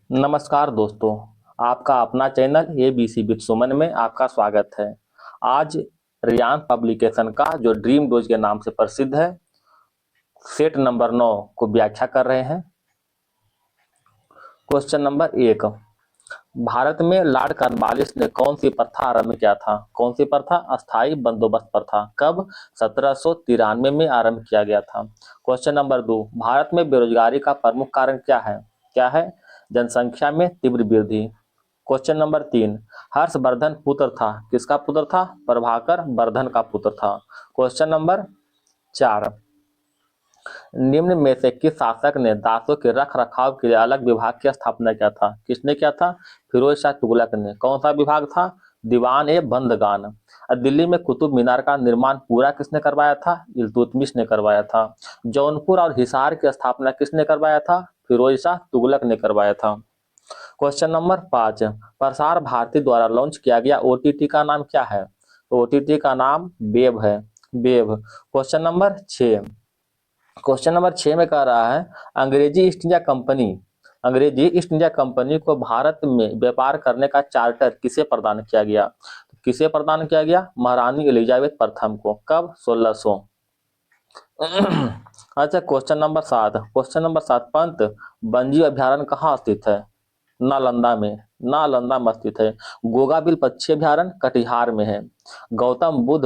नमस्कार दोस्तों। आपका अपना चैनल ABC विद सुमन में आपका स्वागत है। आज रियान पब्लिकेशन का जो ड्रीम डोज के नाम से प्रसिद्ध है, सेट नंबर 9 को व्याख्या कर रहे हैं। क्वेश्चन नंबर 1, भारत में लॉर्ड कॉर्नवालिस ने कौन सी प्रथा आरंभ किया था? कौन सी प्रथा? अस्थाई बंदोबस्त प्रथा। कब? 1793 में आरंभ किया गया था। क्वेश्चन नंबर 2, भारत में बेरोजगारी का प्रमुख कारण क्या है? जनसंख्या में तीव्र वृद्धि। क्वेश्चन नंबर 3, हर्षवर्धन पुत्र था? किसका पुत्र था? प्रभाकर वर्धन का पुत्र था। क्वेश्चन नंबर 4, निम्न में से किस शासक ने दासों के रख रखाव के लिए अलग विभाग की स्थापना किया था? किसने किया था? फिरोज शाह तुगलक ने। कौन सा विभाग था? दीवान ए बंदगान। दिल्ली में कुतुब मीनार का निर्माण पूरा किसने करवाया था? इल्तुतमिश ने करवाया था। जौनपुर और हिसार की स्थापना किसने करवाया था? फिरोज शाह तुगलक ने करवाया था। क्वेश्चन नंबर 5, प्रसार भारती द्वारा लॉन्च किया गया OTT का नाम क्या है? तो OTT का नाम वेब है, वेब। क्वेश्चन नंबर 6 में कह रहा है, अंग्रेजी ईस्ट इंडिया कंपनी को भारत में व्यापार करने का चार्टर किसे प्रदान किया गया? किसे प्रदान किया गया? महारानी एलिजाबेथ प्रथम को। कब? 1600। अच्छा, क्वेश्चन नंबर 7, पंत बंजी अभ्यारण्य कहाँ स्थित है? नालंदा में स्थित है। गोगाबिल पक्षी अभ्यारण्य कटिहार में है। गौतम बुद्ध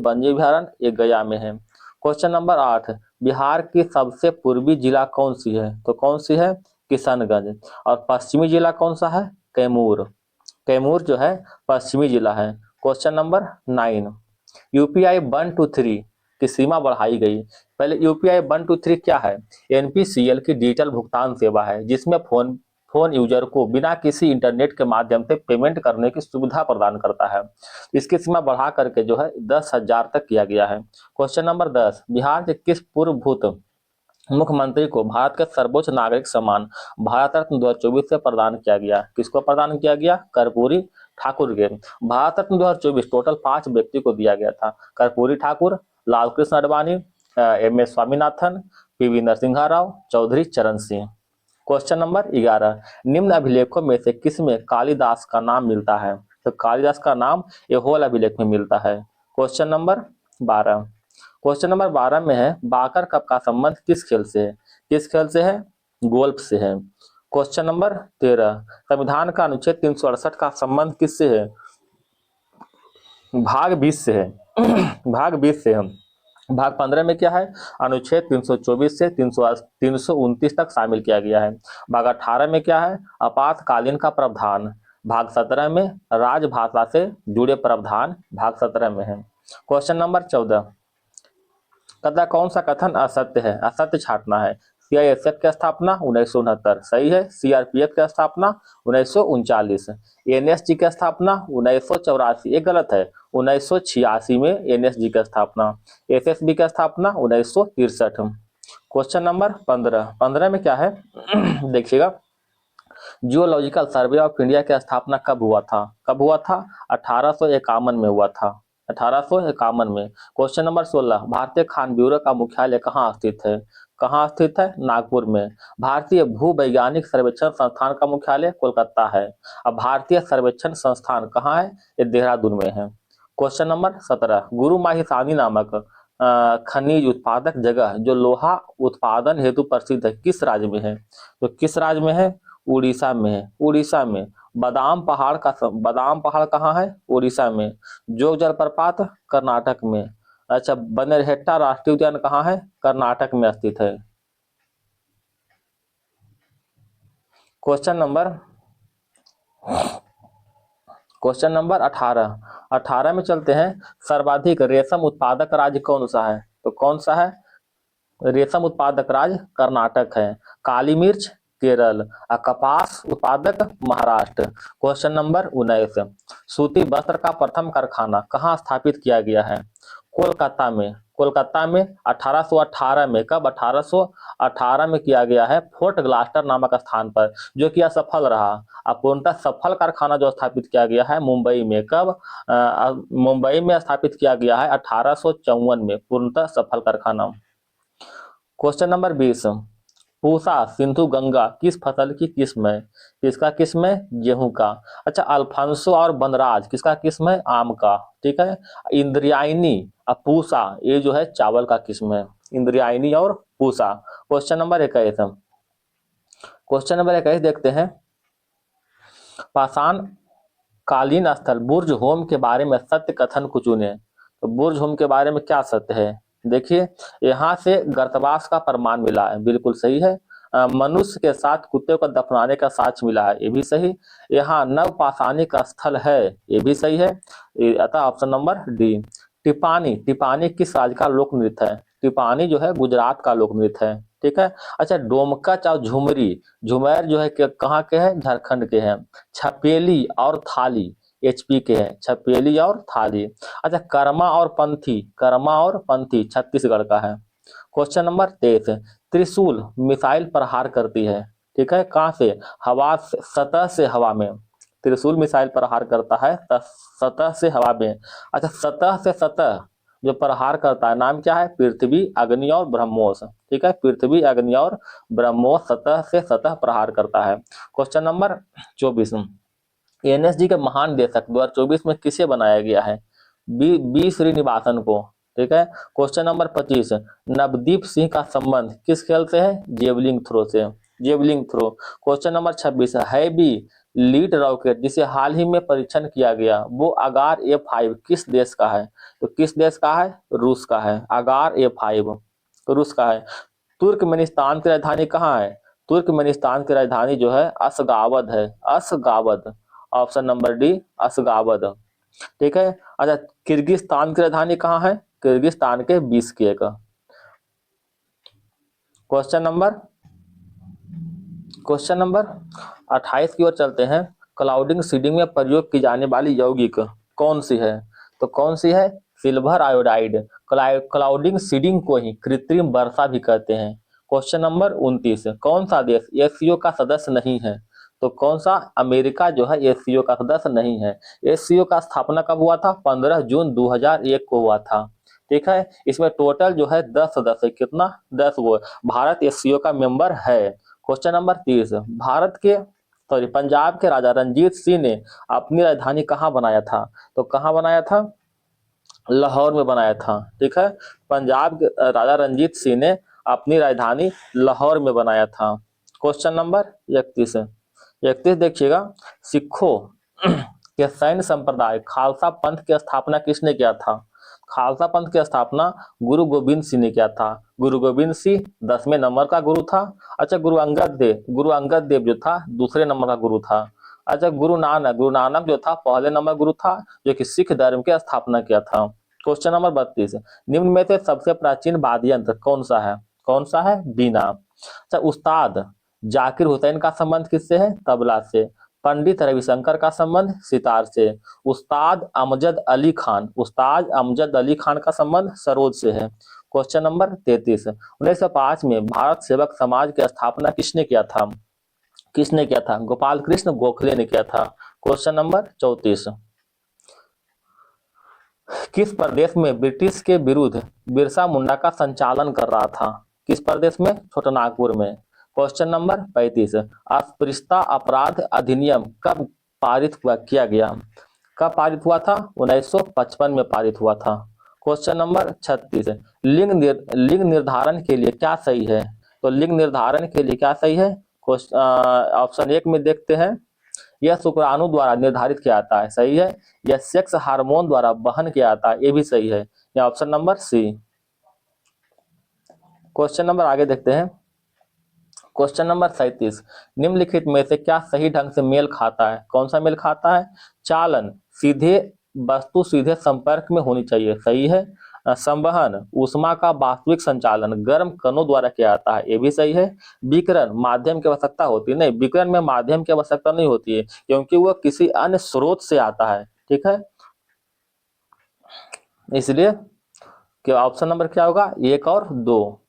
वन्य अभ्यारण्य ये गया में है। क्वेश्चन नंबर 8, बिहार की सबसे पूर्वी जिला कौन सी है? तो कौन सी है? किशनगंज। और पश्चिमी जिला कौन सा है? कैमूर। कैमूर जो है पश्चिमी जिला है। क्वेश्चन नंबर 9, यूपीआई 1 to 3 की सीमा बढ़ाई गई। पहले यूपीआई 1 to 3 क्या है? एनपीसीएल की डिजिटल भुगतान सेवा है, जिसमें फोन यूजर को बिना किसी इंटरनेट के माध्यम से पेमेंट करने की सुविधा प्रदान करता है। इसकी सीमा बढ़ा करके जो है 10,000 तक किया गया है। क्वेश्चन नंबर 10, बिहार के किस पूर्वभूत मुख्यमंत्री को भारत के सर्वोच्च नागरिक सम्मान भारत रत्न 2024 से प्रदान किया गया? किसको प्रदान किया गया? कर्पूरी ठाकुर के। भारत रत्न 2024 टोटल 5 व्यक्ति को दिया गया था। कर्पूरी ठाकुर, लालकृष्ण आडवाणी, MS स्वामीनाथन, PV नरसिम्हा राव, चौधरी चरण सिंह। क्वेश्चन नंबर 11, निम्न अभिलेखों में से किसमें कालिदास का नाम मिलता है? तो कालिदास का नाम एहोल अभिलेख में मिलता है। क्वेश्चन नंबर 12 में है, बाकर कप का संबंध किस खेल से है? किस खेल से है? गोल्फ से है। क्वेश्चन नंबर 13, संविधान का अनुच्छेद 368 का संबंध किससे है? भाग 20 से है। भाग 20 से हम भाग 15 में क्या है? अनुच्छेद 324 से 329 तक शामिल किया गया है। भाग 18 में क्या है? आपातकालीन का प्रावधान। भाग 17 में राजभाषा से जुड़े प्रावधान भाग 17 में है। क्वेश्चन नंबर 14, कदा कौन सा कथन असत्य है? असत्य छांटना है। CISF की स्थापना 1969 सही है। CRPF की स्थापना 1939। NSG की स्थापना 1984 ये गलत है। 1986 में NSG की स्थापना। SSB की स्थापना 1963। क्वेश्चन नंबर 15 में क्या है? देखिएगा, जियोलॉजिकल सर्वे ऑफ इंडिया की स्थापना कब हुआ था? 1851 में हुआ था। 1851 में। क्वेश्चन नंबर 16, भारतीय खान ब्यूरो का मुख्यालय कहाँ स्थित है? कहाँ स्थित है? नागपुर में। भारतीय भूवैज्ञानिक सर्वेक्षण संस्थान का मुख्यालय कोलकाता है। अब भारतीय सर्वेक्षण संस्थान कहाँ है? ये देहरादून में है। क्वेश्चन नंबर 17, गुरु माहिसानी नामक खनिज उत्पादक जगह जो लोहा उत्पादन हेतु प्रसिद्ध है, किस राज्य में है? तो किस राज्य में है? उड़ीसा में है। उड़ीसा में। बादाम पहाड़ कहाँ है? उड़ीसा में। जोग जलप्रपात कर्नाटक में। अच्छा, बन्नेरघट्टा राष्ट्रीय उद्यान कहाँ है? कर्नाटक में स्थित है। क्वेश्चन नंबर 18 में चलते हैं। सर्वाधिक रेशम उत्पादक राज्य कौन सा है? तो कौन सा है? रेशम उत्पादक राज्य कर्नाटक है। काली मिर्च केरल और कपास उत्पादक महाराष्ट्र। क्वेश्चन नंबर 19, सूती वस्त्र का प्रथम कारखाना कहाँ स्थापित किया गया है? कोलकाता में 1818 में। कब? 1818 में किया गया है, फोर्ट ग्लास्टर नामक स्थान पर, जो कि असफल रहा। अब पूर्णतः सफल कारखाना जो स्थापित किया गया है मुंबई में। कब? मुंबई में स्थापित किया गया है 1854 में, पूर्णतः सफल कारखाना। क्वेश्चन नंबर 20, पूसा, सिंधु, गंगा किस फसल की किस्म है? किसका किस्म है? गेहूं का। अच्छा, अल्फांसो और बनराज किसका किस्म है? आम का। ठीक है। इंद्रियायनी और पूसा ये जो है चावल का किस्म है, इंद्रियायनी और Pusa. Question number 21, question number 21 देखते हैं। पाषाण कालीन स्थल बुर्ज होम के बारे में सत्य कथन को चुने। तो बुर्ज होम के बारे में क्या सत्य है? देखिए, यहाँ से गर्तवास का प्रमाण मिला है, बिल्कुल सही है। मनुष्य के साथ कुत्ते को दफनाने का साक्ष्य मिला है, ये भी सही। यहाँ नव पाषाणिक स्थल है, ये भी सही है। अतः ऑप्शन नंबर डी। टिपानी, टिपानी किस राज्य का लोक नृत्य है? टिपानी जो है गुजरात का लोक नृत्य है। ठीक है। अच्छा, डोमकच और झुमरी, झुमैर जो है कहाँ के हैं? झारखंड के हैं। छपेली और थाली एचपी के हैं, छपेली और थाली। अच्छा, कर्मा और पंथी, कर्मा और पंथी छत्तीसगढ़ का है। क्वेश्चन नंबर 23, त्रिशूल मिसाइल प्रहार करती है, ठीक है, कहाँ से? हवा से, सतह से हवा में। त्रिशूल मिसाइल प्रहार करता है सतह से हवा में। अच्छा, सतह से सतह जो प्रहार करता है नाम क्या है? पृथ्वी, अग्नि और ब्रह्मोस। ठीक है, पृथ्वी, अग्नि और ब्रह्मोस सतह से सतह प्रहार करता है। क्वेश्चन नंबर 24, एनएसजी के महान देशक 2024 में किसे बनाया गया है? बी श्रीनिवासन को। ठीक है। क्वेश्चन नंबर 25, नवदीप सिंह का संबंध किस खेल से है? जेवलिंग थ्रो से, javelin throw. Question number 26, heavy lead rocket जिसे हाल ही में परीक्षण किया गया वो अगार A5 किस देश का है? तो किस देश का है? रूस का है। अगार A5 रूस का है। तुर्कमेनिस्तान की राजधानी कहाँ है? तुर्कमेनिस्तान की राजधानी जो है अशगाबद है, Ashgabat. Option number D, Ashgabat. ठीक है। अच्छा, किर्गिस्तान की राजधानी कहाँ है? किर्गिस्तान के बिश्केक। क्वेश्चन नंबर 28 की ओर चलते हैं। क्लाउडिंग सीडिंग में प्रयोग की जाने वाली यौगिक कौन सी है? तो कौन सी है? Silver iodide. क्लाउडिंग सीडिंग को ही कृत्रिम वर्षा भी कहते हैं। क्वेश्चन नंबर 29, कौन सा देश एससीओ का सदस्य नहीं है? तो कौन सा? अमेरिका जो है एससीओ का सदस्य नहीं है। एससीओ का स्थापना कब हुआ था? 15 जून 2001 को हुआ था। ठीक है। इसमें टोटल जो है 10 सदस्य, कितना? 10 वो। भारत एससीओ का मेंबर है। क्वेश्चन नंबर 30, पंजाब के राजा रंजीत सिंह ने अपनी राजधानी कहाँ बनाया था? तो कहाँ बनाया था? लाहौर में बनाया था। ठीक है। पंजाब के राजा रंजीत सिंह ने अपनी राजधानी लाहौर में बनाया था। क्वेश्चन नंबर 31 देखिएगा। सिखों के सैन्य संप्रदाय खालसा पंथ की स्थापना किसने किया था? खालसा पंथ की स्थापना गुरु गोविंद सिंह ने किया था। गुरु गोविंद सिंह 10वें नंबर का गुरु था। अच्छा, गुरु अंगद देव जो था दूसरे नंबर का गुरु था। अच्छा, गुरु नानक जो था पहले नंबर गुरु था, जो कि सिख धर्म की स्थापना किया था। क्वेश्चन नंबर 32, निम्न में से सबसे प्राचीन वाद्य यंत्र कौन सा है? कौन सा है? बीना। अच्छा, उस्ताद जाकिर हुसैन का संबंध किससे है? तबला से। पंडित रविशंकर का संबंध सितार से। उस्ताद अमजद अली खान का संबंध सरोद से है। क्वेश्चन नंबर 33, 1905 में भारत सेवक समाज की स्थापना किसने किया था? किसने किया था? गोपाल कृष्ण गोखले ने किया था। क्वेश्चन नंबर 34, किस प्रदेश में ब्रिटिश के विरुद्ध बिरसा मुंडा का संचालन कर रहा था? किस प्रदेश में? छोटानागपुर में। क्वेश्चन नंबर 35, अस्पृश्यता अपराध अधिनियम कब पारित किया गया? कब पारित हुआ था? 1955 में पारित हुआ था। क्वेश्चन नंबर 36, लिंग निर्धारण के लिए क्या सही है? तो लिंग निर्धारण के लिए क्या सही है? ऑप्शन 1 में देखते हैं, यह शुक्राणु द्वारा निर्धारित किया जाता है, सही है। यह सेक्स हार्मोन द्वारा वहन किया जाता है, ये भी सही है। या option number C. Question number आगे देखते हैं। क्वेश्चन नंबर 37, निम्नलिखित में से क्या सही ढंग से मेल खाता है? कौन सा मेल खाता है? चालन वस्तु सीधे संपर्क में होनी चाहिए, सही है। संवहन ऊष्मा का वास्तविक संचालन गर्म कणों द्वारा किया जाता है, ये भी सही है। विकिरण माध्यम की आवश्यकता होती है, नहीं, विकिरण में माध्यम की आवश्यकता नहीं होती है, क्योंकि वह किसी अन्य स्रोत से आता है। ठीक है, इसलिए कि ऑप्शन नंबर क्या होगा? 1 और 2।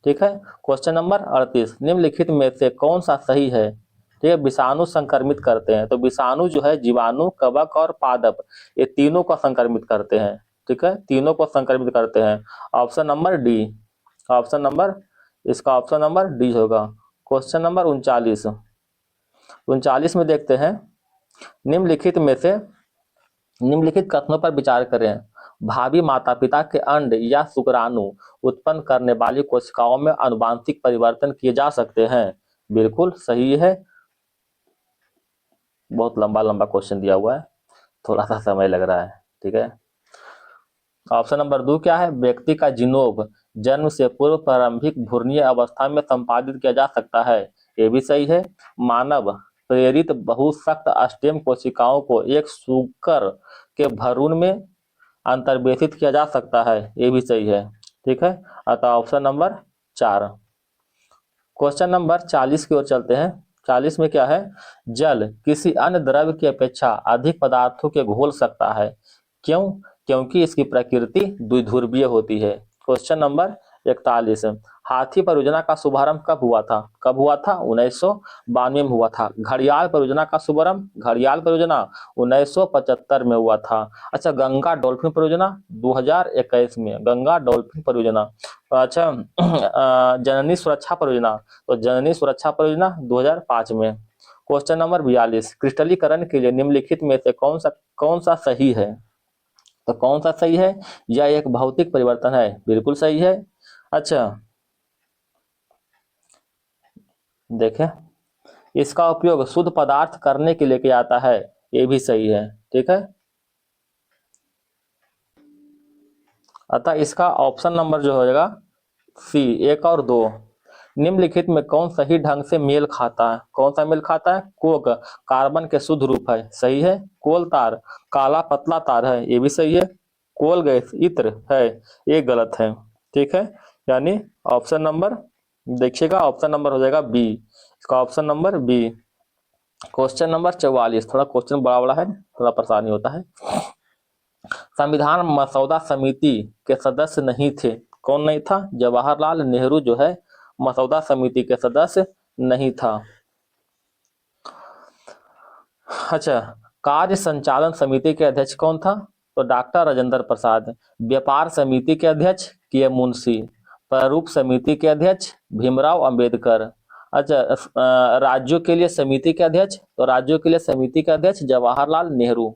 ठीक है। क्वेश्चन नंबर 38, निम्नलिखित में से कौन सा सही है? ठीक है, विषाणु संक्रमित करते हैं। तो विषाणु जो है जीवाणु, कवक और पादप, ये तीनों को संक्रमित करते हैं। ठीक है, तीनों को संक्रमित करते हैं। Option number D, option number इसका ऑप्शन नंबर डी होगा। क्वेश्चन नंबर 39 में देखते हैं, निम्नलिखित में से निम्नलिखित कथनों पर विचार करें। भावी माता पिता के अंड या शुक्राणु उत्पन्न करने वाली कोशिकाओं में आनुवांशिक परिवर्तन किए जा सकते हैं। बिल्कुल सही है। बहुत लंबा लंबा क्वेश्चन दिया हुआ है, थोड़ा सा समय लग रहा है, ठीक है। ऑप्शन नंबर 2 क्या है? व्यक्ति का जीनोम जन्म से पूर्व प्रारंभिक भ्रूणीय अवस्था में संपादित किया जा सकता है। ये भी सही है। मानव प्रेरित बहुसक्त स्टेम कोशिकाओं को एक सूकर के भ्रूण में अंतर्वेशित किया जा सकता है। ये भी सही है, ठीक है। अतः ऑप्शन नंबर 4। क्वेश्चन नंबर 40 की ओर चलते हैं। 40 में क्या है? जल किसी अन्य द्रव्य की अपेक्षा अधिक पदार्थों के घोल सकता है। क्यों? क्योंकि इसकी प्रकृति द्विध्रुवीय होती है। क्वेश्चन नंबर 41, हाथी परियोजना का शुभारंभ कब हुआ था? कब हुआ था? 1992 में हुआ था। घड़ियाल परियोजना का शुभारंभ, घड़ियाल परियोजना 1975 में हुआ था। अच्छा, गंगा डॉल्फिन परियोजना 2021 में, गंगा डॉल्फिन परियोजना। अच्छा, जननी सुरक्षा परियोजना, तो जननी सुरक्षा परियोजना 2005 में। क्वेश्चन नंबर 42, क्रिस्टलीकरण के लिए निम्नलिखित में से कौन सा सही है? तो कौन सा सही है? यह एक भौतिक परिवर्तन है। बिल्कुल सही है। अच्छा, देखें, इसका उपयोग शुद्ध पदार्थ करने के लिए किया जाता है। ये भी सही है, ठीक है। अतः इसका ऑप्शन नंबर जो हो जाएगा सी, 1 और 2। निम्नलिखित में कौन सही ढंग से मेल खाता है? कौन सा मेल खाता है? कोक कार्बन के शुद्ध रूप है, सही है। कोल तार काला पतला तार है, ये भी सही है। कोल गैस इत्र है, ये गलत है, ठीक है। यानी ऑप्शन नंबर देखिएगा, ऑप्शन नंबर हो जाएगा बी, इसका option number B. Question number 44, थोड़ा क्वेश्चन बड़ा बड़ा है, थोड़ा परेशानी होता है। संविधान मसौदा समिति के सदस्य नहीं थे। कौन नहीं था? जवाहरलाल नेहरू जो है मसौदा समिति के सदस्य नहीं था। अच्छा, कार्य संचालन समिति के अध्यक्ष कौन था? तो डॉक्टर राजेंद्र प्रसाद। व्यापार समिति के अध्यक्ष के मुंशी। प्रारूप समिति के अध्यक्ष भीमराव अंबेडकर। अच्छा, राज्यों के लिए समिति के अध्यक्ष, तो राज्यों के लिए समिति के अध्यक्ष जवाहरलाल नेहरू।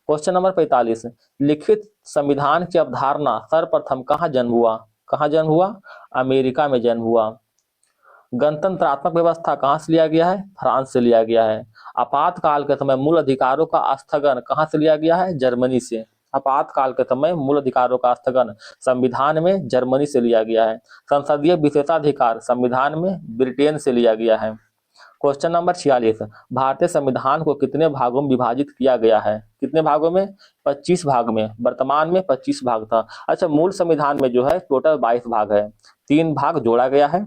क्वेश्चन नंबर 45, लिखित संविधान की अवधारणा सर्वप्रथम कहाँ जन्म हुआ? कहाँ जन्म हुआ? अमेरिका में जन्म हुआ। गणतंत्रात्मक व्यवस्था कहाँ से लिया गया है? फ्रांस से लिया गया है। आपातकाल के समय मूल अधिकारों का स्थगन कहाँ से लिया गया है? जर्मनी से। आपातकाल के समय मूल अधिकारों का स्थगन संविधान में जर्मनी से लिया गया है। संसदीय विशेषाधिकार संविधान में ब्रिटेन से लिया गया है। क्वेश्चन नंबर 46, भारतीय संविधान को कितने भागों में विभाजित किया गया है? कितने भागों में? 25 भाग में। वर्तमान में 25 भाग था। अच्छा, मूल संविधान में जो है टोटल 22 भाग है, 3 भाग जोड़ा गया है।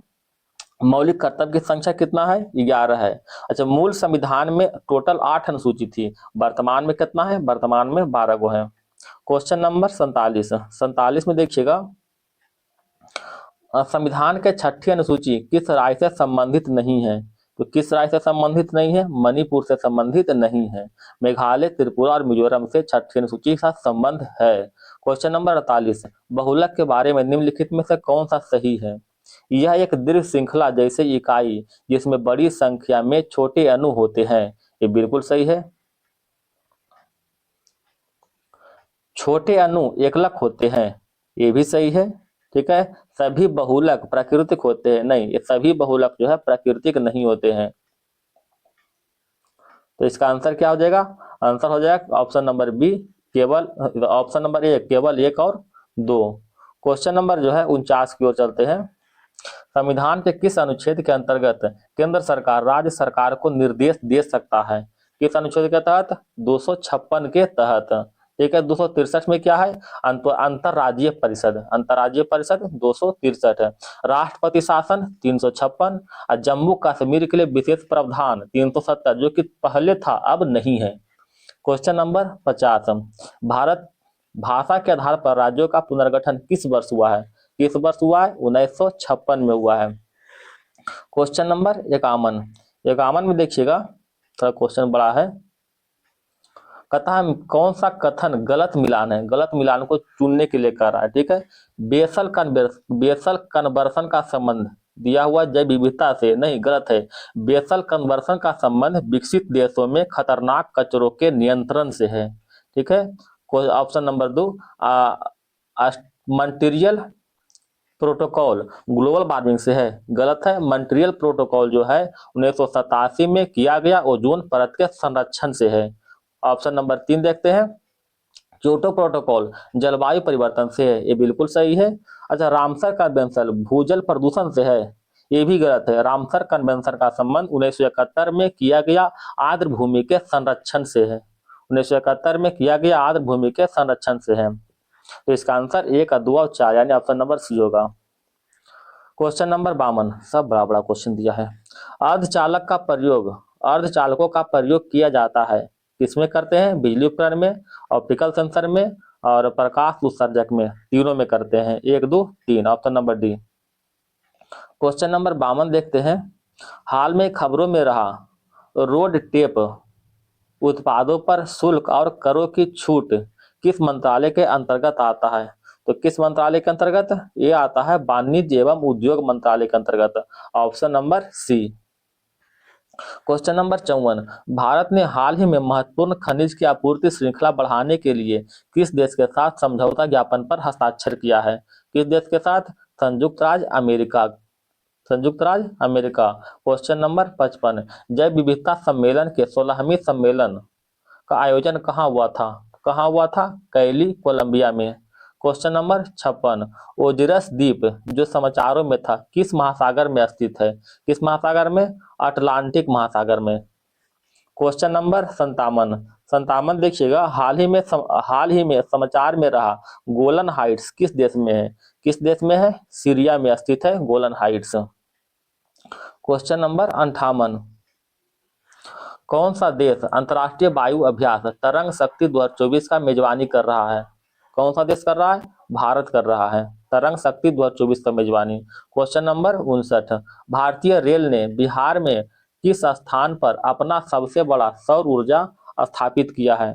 मौलिक कर्तव्य की संख्या कितना है? 11 है। अच्छा, मूल संविधान में टोटल 8 अनुसूची थी, वर्तमान में कितना है? वर्तमान में 12 गो है। क्वेश्चन नंबर 47 में देखिएगा, संविधान के 6ठी अनुसूची किस राज्य से संबंधित नहीं है? तो किस राज्य से संबंधित नहीं है? मणिपुर से संबंधित नहीं है। मेघालय, त्रिपुरा और मिजोरम से 6ठी अनुसूची के साथ संबंध है। क्वेश्चन नंबर 48, बहुलक के बारे में निम्नलिखित में से कौन सा सही है? यह एक दीर्घ श्रृंखला जैसे इकाई जिसमें बड़ी संख्या में छोटे अणु होते हैं। ये बिल्कुल सही है। छोटे अणु एकलक होते हैं, ये भी सही है, ठीक है। सभी बहुलक प्राकृतिक होते हैं, नहीं, ये सभी बहुलक जो है प्राकृतिक नहीं होते हैं। तो इसका आंसर क्या हो जाएगा? आंसर हो जाएगा ऑप्शन नंबर बी, केवल ऑप्शन नंबर ए, केवल 1 और 2। क्वेश्चन नंबर जो है 49 की ओर चलते हैं। संविधान के किस अनुच्छेद के अंतर्गत केंद्र सरकार राज्य सरकार को निर्देश दे सकता है? किस अनुच्छेद के तहत? 256 के तहत, ठीक है। 263 में क्या है? अंतरराज्यीय परिषद, अंतरराज्यीय परिषद 263 है। राष्ट्रपति शासन 356 और जम्मू कश्मीर के लिए विशेष प्रावधान 370, जो कि पहले था अब नहीं है। क्वेश्चन नंबर 50, भारत भाषा के आधार पर राज्यों का पुनर्गठन किस वर्ष हुआ है? किस वर्ष हुआ है? 1956 में हुआ है। क्वेश्चन नंबर 51 में देखिएगा, थोड़ा क्वेश्चन बड़ा है। कहता है कौन सा कथन गलत मिलान है? गलत मिलान को चुनने के लिए कह रहा है, ठीक है। बेसल कन्वर्सन का संबंध दिया हुआ जैव विविधता से, नहीं गलत है। बेसल कन्वर्सन का संबंध विकसित देशों में खतरनाक कचरों के नियंत्रण से है। ठीक है, option number 2 Montreal protocol global warming से है, गलत है। मॉन्ट्रियल प्रोटोकॉल जो है 1987 में किया गया ओजोन परत के संरक्षण से है। ऑप्शन नंबर 3 देखते हैं, क्योटो प्रोटोकॉल जलवायु परिवर्तन से है, ये बिल्कुल सही है। अच्छा, रामसर कन्वेंशन भूजल प्रदूषण से है, ये भी गलत है। रामसर कन्वेंशन का संबंध 1971 में किया गया आर्द्र भूमि के संरक्षण से है, 1971 में किया गया आर्द्र भूमि के संरक्षण से है। तो इसका आंसर 1, 2 और 4 यानी ऑप्शन नंबर सी होगा। क्वेश्चन नंबर 52, सब बड़ा बड़ा क्वेश्चन दिया है। अर्धचालक का प्रयोग, अर्धचालकों का प्रयोग किया जाता है, किसमें करते हैं? बिजली उपकरण में, ऑप्टिकल सेंसर में और प्रकाश उत्सर्जक में, तीनों में करते हैं। 1, 2, 3 option number D. Question number 52 देखते हैं। हाल में खबरों में रहा रोड टेप उत्पादों पर शुल्क और करों की छूट किस मंत्रालय के अंतर्गत आता है? तो किस मंत्रालय के अंतर्गत? ये आता है वाणिज्य एवं उद्योग मंत्रालय के अंतर्गत, option number C. Question number 54, भारत ने हाल ही में महत्वपूर्ण खनिज की आपूर्ति श्रृंखला बढ़ाने के लिए किस देश के साथ समझौता ज्ञापन पर हस्ताक्षर किया है? किस देश के साथ? संयुक्त राज्य अमेरिका, संयुक्त राज्य अमेरिका। क्वेश्चन नंबर 55, जैव विविधता सम्मेलन के 16वीं सम्मेलन का आयोजन कहाँ हुआ था? कहाँ हुआ था? कैली, कोलंबिया में। क्वेश्चन नंबर 56, ओजिरस द्वीप जो समाचारों में था किस महासागर में स्थित है? किस महासागर में? अटलांटिक महासागर में। क्वेश्चन नंबर 57, 57 देखिएगा, हाल ही में समाचार में रहा गोलन हाइट्स किस देश में है? किस देश में है? सीरिया में स्थित है गोलन हाइट्स। क्वेश्चन नंबर 58, कौन सा देश अंतर्राष्ट्रीय वायु अभ्यास तरंग शक्ति 2024 का मेजबानी कर रहा है? कौन सा देश कर रहा है? भारत कर रहा है तरंग शक्ति 2024 का मेजबानी। क्वेश्चन नंबर 59, भारतीय रेल ने बिहार में किस स्थान पर अपना सबसे बड़ा सौर ऊर्जा स्थापित किया है?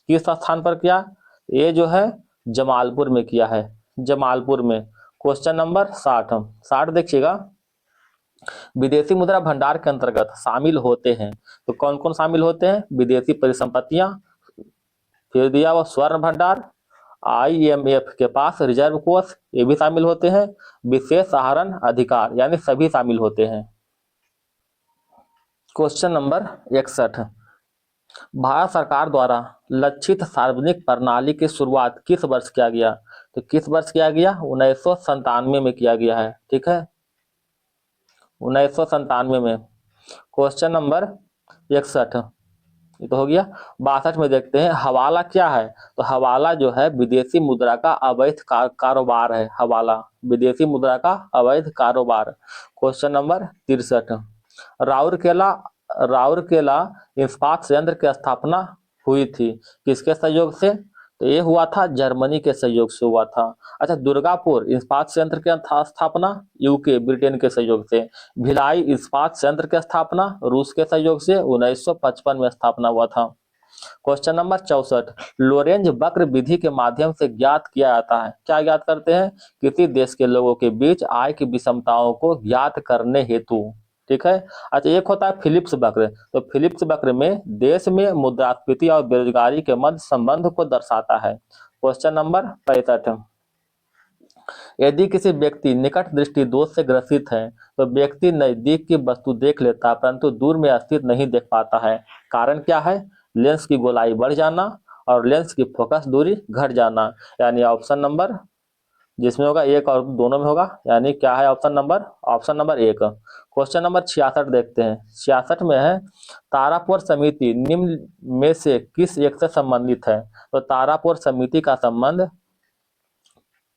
किस स्थान पर किया? ये जो है जमालपुर में किया है, जमालपुर में। क्वेश्चन नंबर 60, 60 देखिएगा, विदेशी मुद्रा भंडार के अंतर्गत शामिल होते हैं, तो कौन कौन शामिल होते हैं? विदेशी परिसंपत्तियां, फिर दिया हुआ स्वर्ण भंडार, IMF के पास रिजर्व कोष, ये भी शामिल होते हैं, विशेष आहरण अधिकार, यानी सभी शामिल होते हैं। क्वेश्चन नंबर 61, भारत सरकार द्वारा लक्षित सार्वजनिक प्रणाली की शुरुआत किस वर्ष किया गया? तो किस वर्ष किया गया? 1997 में किया गया है। ठीक है, 1997 में। क्वेश्चन नंबर 61 ये तो हो गया। 62 में देखते हैं, हवाला क्या है? तो हवाला जो है विदेशी मुद्रा का अवैध कारोबार है, हवाला विदेशी मुद्रा का अवैध कारोबार। क्वेश्चन नंबर 63, राउरकेला राउरकेला इस्पात संयंत्र की स्थापना हुई थी किसके सहयोग से? तो ये हुआ था जर्मनी के सहयोग से हुआ था। अच्छा, दुर्गापुर इस्पात संयंत्र की स्थापना यूके ब्रिटेन के सहयोग से। भिलाई इस्पात संयंत्र की स्थापना रूस के सहयोग से 1955 में स्थापना हुआ था। क्वेश्चन नंबर 64, लोरेंज वक्र विधि के माध्यम से ज्ञात किया जाता है, क्या ज्ञात करते हैं? किसी देश के लोगों के बीच आय की विषमताओं को ज्ञात करने हेतु। ठीक है। अच्छा, एक होता है फिलिप्स वक्र, तो फिलिप्स वक्र में देश में मुद्रास्फीति और बेरोजगारी के मध्य संबंध को दर्शाता है। क्वेश्चन नंबर 65, यदि किसी व्यक्ति निकट दृष्टि दोष से ग्रसित है तो व्यक्ति नजदीक की वस्तु देख लेता है परंतु दूर में स्थित नहीं देख पाता है, कारण क्या है? लेंस की गोलाई बढ़ जाना और लेंस की फोकस दूरी घट जाना, यानी ऑप्शन नंबर जिसमें होगा एक और दोनों में होगा, यानी क्या है ऑप्शन नंबर 1। क्वेश्चन नंबर 66 देखते हैं, 66 में है तारापुर समिति निम्न में से किस एक से संबंधित है? तो तारापुर समिति का संबंध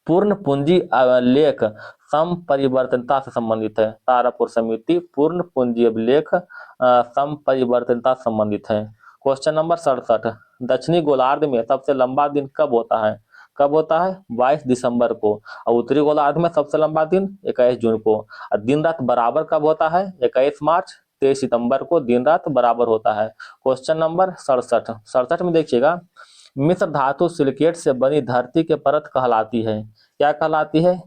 पूर्ण पूंजी अभिलेख समपरिवर्तनता से संबंधित है। तारापुर समिति पूर्ण पूंजी अभिलेख समपरिवर्तनता से संबंधित है। क्वेश्चन नंबर 67, दक्षिणी गोलार्ध में सबसे लंबा दिन कब होता है? कब होता है? 22 दिसंबर को। और उत्तरी गोलार्ध में सबसे लंबा दिन 21 जून को। और दिन रात बराबर कब होता है? 21 मार्च 23 सितंबर को दिन रात बराबर होता है। क्वेश्चन नंबर 67 में देखिएगा, मिश्र धातु सिलिकेट से बनी धरती के परत कहलाती है, क्या कहलाती है?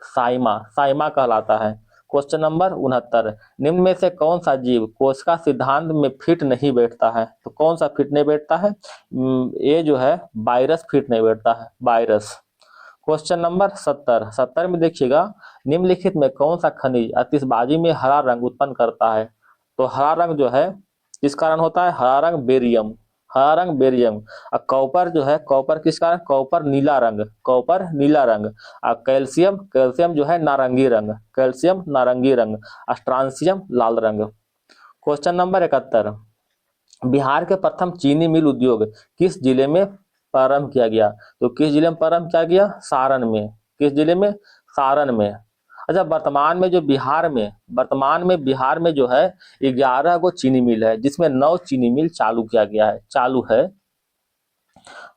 साइमा, साइमा कहलाता है। क्वेश्चन नंबर 69, निम्न में से कौन सा जीव कोशिका सिद्धांत में फिट नहीं बैठता है? तो कौन सा फिट नहीं बैठता है? ये जो है वायरस फिट नहीं बैठता है, वायरस। क्वेश्चन नंबर 70 में देखिएगा, निम्नलिखित में कौन सा खनिज आतिशबाजी में हरा रंग उत्पन्न करता है? तो हरा रंग जो है किस कारण होता है? हरा रंग बेरियम, हरा रंग बेरियम। और कॉपर जो है, कॉपर किस कारण? कॉपर नीला रंग, कॉपर नीला रंग। और कैल्शियम, कैल्शियम जो है नारंगी रंग, कैल्शियम नारंगी रंग। स्ट्रांसियम लाल रंग। क्वेश्चन नंबर 71, बिहार के प्रथम चीनी मिल उद्योग किस जिले में प्रारंभ किया गया? तो किस जिले में प्रारंभ किया गया? सारण में। किस जिले में? सारण में। अच्छा, वर्तमान में जो है 11 गो चीनी मिल है, जिसमें 9 चीनी मिल चालू किया गया है, चालू है।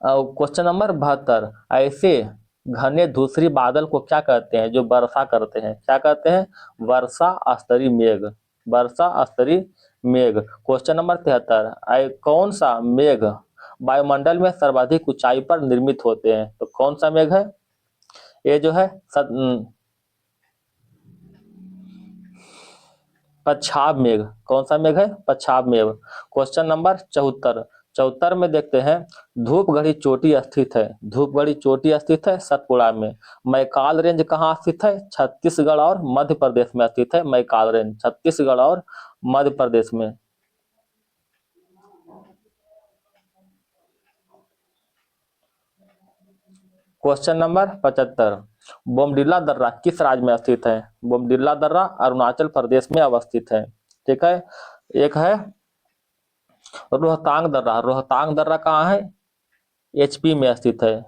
क्वेश्चन नंबर 72, ऐसे घने धूसरी बादल को क्या कहते हैं जो वर्षा करते हैं? क्या कहते हैं? वर्षा स्तरीय मेघ, वर्षा स्तरीय मेघ। क्वेश्चन नंबर 73, कौन सा मेघ वायुमंडल में सर्वाधिक ऊंचाई पर निर्मित होते हैं? तो कौन सा मेघ है? ये जो है पच्छाद मेघ। कौन सा मेघ है? पच्छाद मेघ। क्वेश्चन नंबर 74 में देखते हैं, धूपगढ़ी चोटी स्थित है, धूपगढ़ी चोटी स्थित है सतपुड़ा में। मैकाल रेंज कहाँ स्थित है? छत्तीसगढ़ और मध्य प्रदेश में स्थित है मैकाल रेंज, छत्तीसगढ़ और मध्य प्रदेश में। क्वेश्चन नंबर 75, बोमडिला दर्रा किस राज्य में स्थित है? बोमडिला दर्रा अरुणाचल प्रदेश में अवस्थित है। ठीक है। एक है रोहतांग दर्रा, रोहतांग दर्रा कहाँ है? एचपी में स्थित है।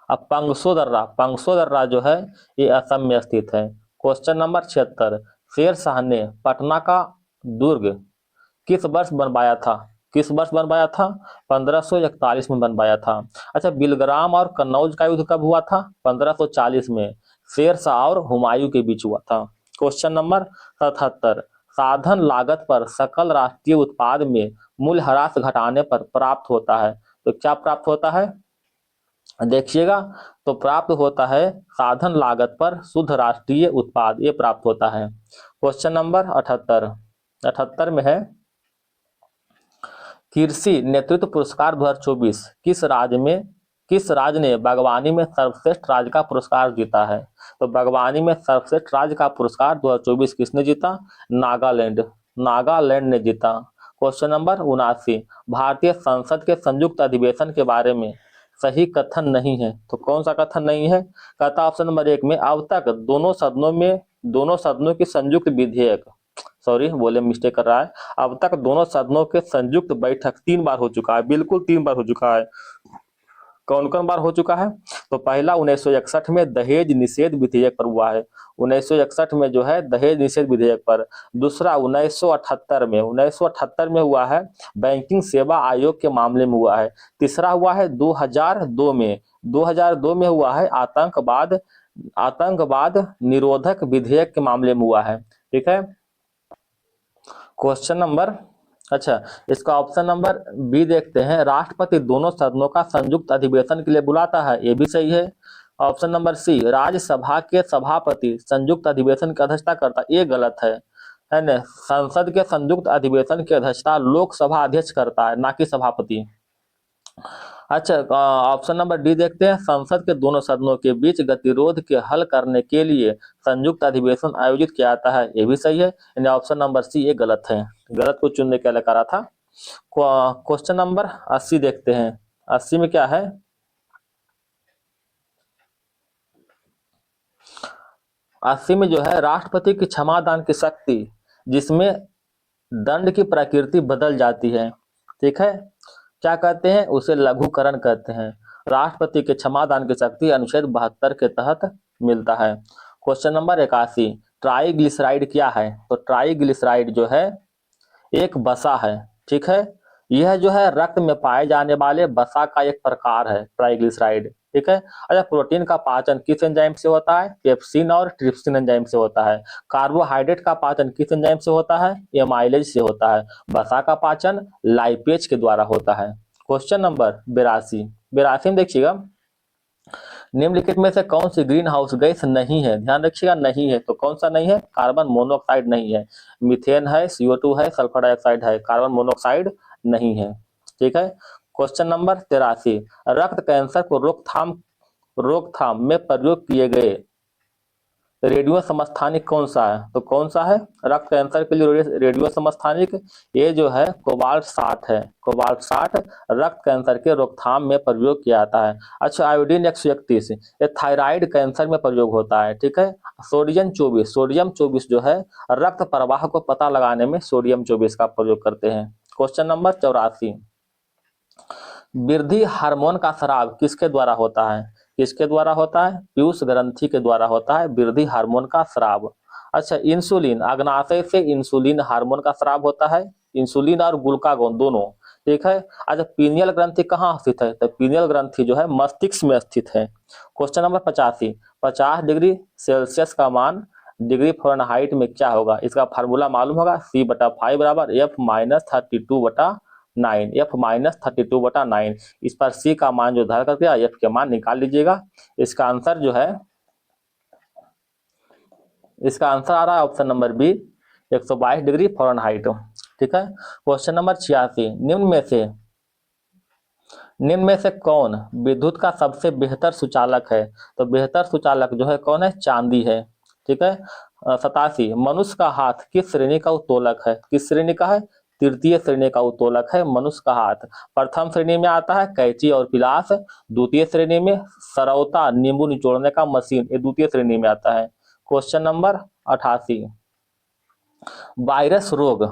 अब पंगसो दर्रा जो है ये असम में स्थित है। क्वेश्चन नंबर 76, शेर शाह ने पटना का दुर्ग किस वर्ष बनवाया था? किस वर्ष बनवाया था? 1541 में बनवाया था। अच्छा, बिलग्राम और कन्नौज का युद्ध कब हुआ था? 1540 में शेर शाह और हुमायूं के बीच हुआ था। क्वेश्चन नंबर 77, साधन लागत पर सकल राष्ट्रीय उत्पाद में मूल्यह्रास घटाने पर प्राप्त होता है। तो क्या प्राप्त होता है? देखिएगा, तो प्राप्त होता है साधन लागत पर शुद्ध राष्ट्रीय उत्पाद, ये प्राप्त होता है। क्वेश्चन नंबर 78 में है, कृषि नेतृत्व पुरस्कार 2024 किस राज्य ने बागवानी में सर्वश्रेष्ठ राज्य का पुरस्कार जीता है? तो बागवानी में सर्वश्रेष्ठ राज्य का पुरस्कार 2024 किसने जीता? नागालैंड, नागालैंड ने जीता। क्वेश्चन नंबर 79, भारतीय संसद के संयुक्त अधिवेशन के बारे में सही कथन नहीं है। तो कौन सा कथन नहीं है? कहता ऑप्शन नंबर 1 में अब तक दोनों सदनों की संयुक्त विधेयक, सॉरी बोले मिस्टेक कर रहा है, अब तक दोनों सदनों के संयुक्त बैठक 3 बार हो चुका है, बिल्कुल 3 बार हो चुका है। कौन कौन बार हो चुका है? तो पहला 1961 में दहेज निषेध विधेयक पर हुआ है, 1961 में जो है दहेज निषेध विधेयक पर। दूसरा 1978 में हुआ है, बैंकिंग सेवा आयोग के मामले में हुआ है। तीसरा हुआ है 2002 में, 2002 में हुआ है आतंकवाद निरोधक विधेयक के मामले में हुआ है। ठीक है। क्वेश्चन नंबर, अच्छा इसका ऑप्शन नंबर बी देखते हैं, राष्ट्रपति दोनों सदनों का संयुक्त अधिवेशन के लिए बुलाता है, ये भी सही है। ऑप्शन नंबर सी, राज्यसभा के सभापति संयुक्त अधिवेशन की अध्यक्षता करता, ये गलत है ना? संसद के संयुक्त अधिवेशन की अध्यक्षता लोकसभा अध्यक्ष करता है, ना कि सभापति। अच्छा, ऑप्शन नंबर डी देखते हैं, संसद के दोनों सदनों के बीच गतिरोध के हल करने के लिए संयुक्त अधिवेशन आयोजित किया जाता है, ये भी सही है। यानी ऑप्शन नंबर सी ये गलत है, गलत को चुनने के लिए करा था। क्वेश्चन नंबर 80 देखते हैं, 80 में क्या है? 80 में जो है, राष्ट्रपति की क्षमादान की शक्ति जिसमें दंड की प्रकृति बदल जाती है, ठीक है, क्या कहते हैं? उसे लघुकरण कहते हैं। राष्ट्रपति के क्षमादान की शक्ति अनुच्छेद 72 के तहत मिलता है। क्वेश्चन नंबर 81, ट्राइग्लिसराइड क्या है? तो ट्राइग्लिसराइड जो है एक वसा है, ठीक है, यह जो है रक्त में पाए जाने वाले वसा का एक प्रकार है ट्राइग्लिसराइड, ठीक है। अच्छा, प्रोटीन का पाचन किस एंजाइम से होता है? पेप्सिन और ट्रिप्सिन एंजाइम से होता है। कार्बोहाइड्रेट का पाचन किस एंजाइम से होता है? एमाइलेज से होता है। वसा का पाचन लाइपेज के द्वारा होता है। क्वेश्चन नंबर 82 में देखिएगा, निम्नलिखित में से कौन सी ग्रीन हाउस गैस नहीं है, ध्यान रखिएगा नहीं है, तो कौन सा नहीं है, कार्बन मोनोऑक्साइड नहीं है, मीथेन है, CO2 है, सल्फर डाइऑक्साइड है, कार्बन मोनोऑक्साइड नहीं है। ठीक है। क्वेश्चन नंबर 83, रक्त कैंसर को रोकथाम में प्रयोग किए गए रेडियो समस्थानिक कौन सा है, तो कौन सा है रक्त कैंसर के लिए रेडियो समस्थानिक, ये जो है कोबाल्ट 60 है, कोबाल्ट 60 रक्त कैंसर के रोकथाम में प्रयोग किया जाता है। अच्छा, आयोडीन 131 ये थायराइड कैंसर में प्रयोग होता है। ठीक है। सोडियम 24 जो है रक्त प्रवाह को पता लगाने में सोडियम 24 का प्रयोग करते हैं। क्वेश्चन नंबर 84, वृद्धि हार्मोन का स्राव किसके द्वारा होता है, किसके द्वारा होता है, पीयूष ग्रंथि के द्वारा होता है वृद्धि हार्मोन का स्राव। अच्छा, इंसुलिन, अग्नाशय से इंसुलिन हार्मोन का स्राव होता है, इंसुलिन और ग्लूकागोन दोनों। ठीक है। अच्छा, पीनियल ग्रंथि कहाँ स्थित है, तो पीनियल ग्रंथि जो है मस्तिष्क में स्थित है। क्वेश्चन नंबर 85, 50 डिग्री सेल्सियस का मान डिग्री फ़ारेनहाइट में क्या होगा, इसका फार्मूला मालूम होगा, C/5 बराबर F-32/9, F-32/9। इस पर C का मान जो धार करके F के मान निकाल लीजिएगा। इसका आंसर जो है, इसका आंसर आ रहा है option number B, 122 degree Fahrenheit. ठीक है। क्वेश्चन नंबर 86, निम्न में से कौन विद्युत का सबसे बेहतर सुचालक है, तो बेहतर सुचालक जो है कौन है, चांदी है। ठीक है। 87, मनुष्य का हाथ किस श्रेणी का उत्तोलक है, किस श्रेणी का है, तृतीय श्रेणी का उत्तोलक है मनुष्य का हाथ। प्रथम श्रेणी में आता है कैंची और पिलास, द्वितीय श्रेणी में सरौता नींबू निचोड़ने का मशीन, ये द्वितीय श्रेणी में आता है। क्वेश्चन नंबर 88, वायरस रोग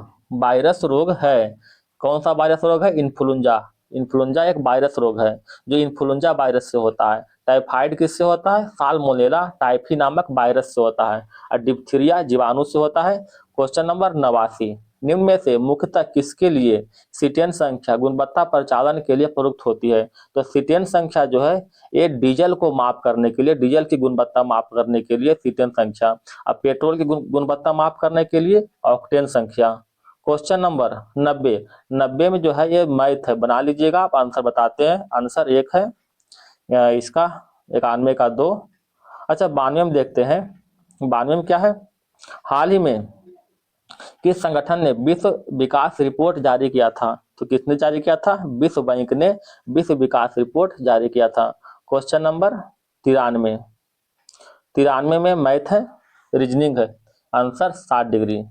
है, कौन सा वायरस रोग है, इन्फ्लुएंजा। इन्फ्लुएंजा एक वायरस रोग है जो इन्फ्लुएंजा वायरस से होता है। टाइफाइड किससे होता है, साल्मोनेला टाइफी नामक वायरस से होता है, और डिप्थीरिया जीवाणु से होता है। क्वेश्चन नंबर 89, निम्न में से मुख्यतः किसके लिए सीटेन संख्या गुणवत्ता परिचालन के लिए प्रयुक्त होती है, तो सीटेन संख्या जो है ये डीजल को माप करने के लिए, डीजल की गुणवत्ता माप करने के लिए सीटेन संख्या, अब पेट्रोल की गुणवत्ता माप करने के लिए ऑक्टेन संख्या। क्वेश्चन नंबर 90 में जो है ये मैथ है, बना लीजिएगा आप, आंसर बताते हैं। आंसर एक है इसका 91 का 2। अच्छा, 92 में देखते हैं, 92 में क्या है, हाल ही में किस संगठन ने विश्व विकास रिपोर्ट जारी किया था, तो किसने जारी किया था, विश्व बैंक ने विश्व विकास रिपोर्ट जारी किया था। क्वेश्चन नंबर 93 में मैथ है, रीजनिंग है, आंसर 60 डिग्री।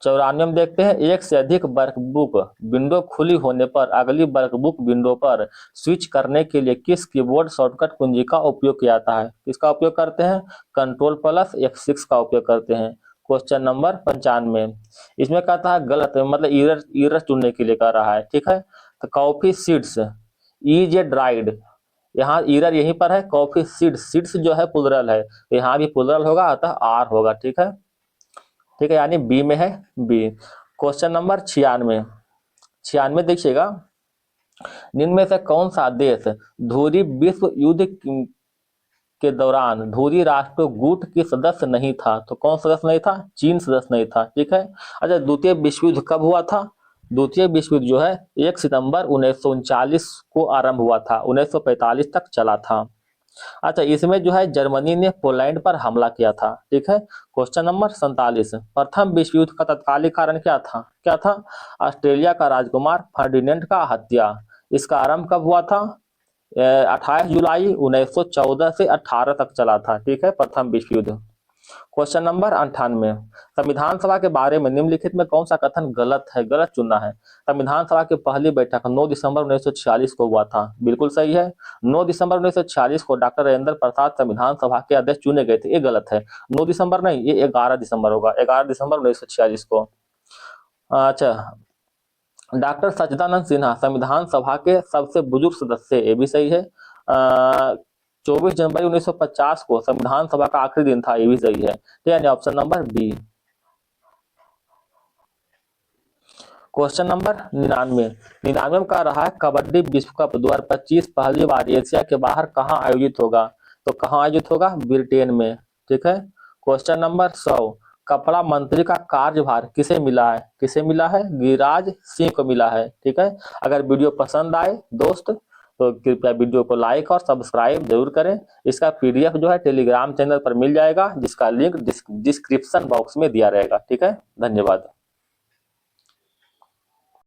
94 में देखते हैं, एक से अधिक वर्कबुक विंडो खुली होने पर अगली वर्कबुक विंडो पर स्विच करने के लिए किस कीबोर्ड शॉर्टकट कुंजी का उपयोग किया जाता है, किसका उपयोग करते हैं, Ctrl+F6 का उपयोग करते हैं। क्वेश्चन नंबर 95, इसमें कहता है गलत, मतलब इरर चुनने के लिए कह रहा है। ठीक है। तो coffee seeds is a dried, यहाँ इरर यहीं पर है, कॉफी सीड्स जो है प्लुरल है, यहाँ भी प्लुरल होगा, अतः आर होगा। ठीक है। ठीक है, यानी बी में है, बी। क्वेश्चन नंबर 96 देखिएगा, निम्न में से कौन सा देश धुरी विश्व युद्ध के दौरान धुरी राष्ट्र गुट की सदस्य नहीं था, तो कौन सदस्य नहीं था, चीन सदस्य नहीं था। ठीक है। अच्छा, द्वितीय विश्व युद्ध कब हुआ था, द्वितीय विश्व युद्ध जो है 1 सितंबर 1939 को आरंभ हुआ था, 1945 तक चला था। अच्छा, इसमें जो है जर्मनी ने पोलैंड पर हमला किया था। ठीक है। क्वेश्चन नंबर 47, प्रथम विश्व युद्ध का तत्कालिक कारण क्या था, क्या था, ऑस्ट्रेलिया का राजकुमार फर्डिनेंड का हत्या। इसका आरंभ कब हुआ था, 28 जुलाई 1914 से 18 तक चला था। ठीक है, प्रथम विश्व युद्ध। क्वेश्चन नंबर 98, संविधान सभा के बारे में निम्नलिखित में कौन सा कथन गलत है, गलत चुनना है। संविधान सभा की पहली बैठक 9 दिसंबर 1946 को हुआ था, बिल्कुल सही है। 9 दिसंबर 1946 को डॉक्टर राजेंद्र प्रसाद संविधान सभा के अध्यक्ष चुने गए थे, ये गलत है। 9 दिसंबर नहीं, ये 11 दिसंबर होगा, 11 दिसंबर 1946 को। अच्छा, डॉक्टर सच्चिदानंद सिन्हा संविधान सभा के सबसे बुजुर्ग सदस्य, ये भी सही है। 24 जनवरी 1950 को संविधान सभा का आखिरी दिन था, ये भी सही है। यानी option number B. Question number 99 में कह रहा है कबड्डी विश्व कप 2025 पहली बार एशिया के बाहर कहाँ आयोजित होगा, तो कहाँ आयोजित होगा, ब्रिटेन में। ठीक है। क्वेश्चन नंबर 100, कपड़ा मंत्री का कार्यभार किसे मिला है, किसे मिला है, गिरिराज सिंह को मिला है। ठीक है। अगर वीडियो पसंद आए दोस्त तो कृपया वीडियो को लाइक और सब्सक्राइब जरूर करें। इसका पीडीएफ जो है टेलीग्राम चैनल पर मिल जाएगा, जिसका लिंक डिस्क्रिप्शन बॉक्स में दिया रहेगा। ठीक है, धन्यवाद।